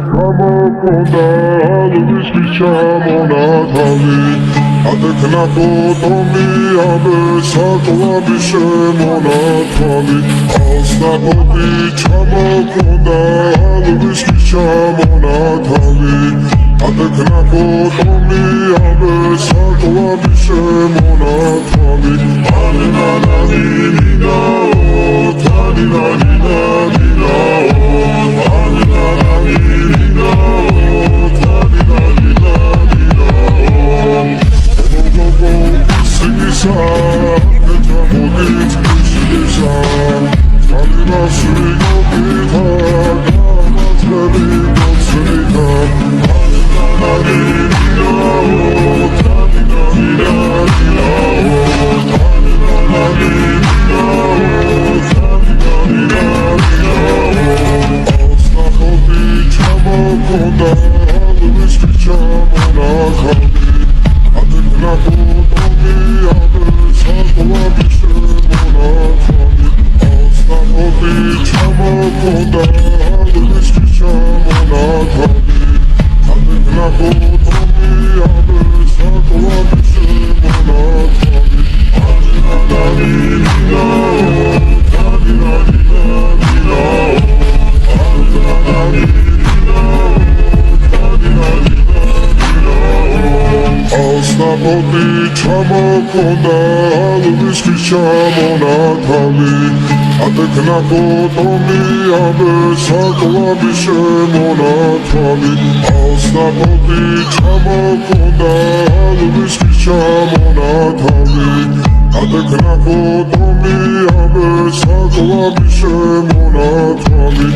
ჩამოქონდა ალვისთვის ჩამონათალი ატექნა ფოტომი აბე საკვები შემონათალი ალსნაფობი ჩამოქონდა ალვისთვის ჩამონათალი ატექნა ფოტომი აბე საკვები შემონათალი Snapoti ჩამოქონდა ალვისთვის ჩამონათალი ატექნა ფოტომი აბე საკვები შემონათალი ალსნაპoti ჩამოქონდა ალვისთვის ჩამონათალი ატექნა ფოტომი აბე საკვები შემონათალი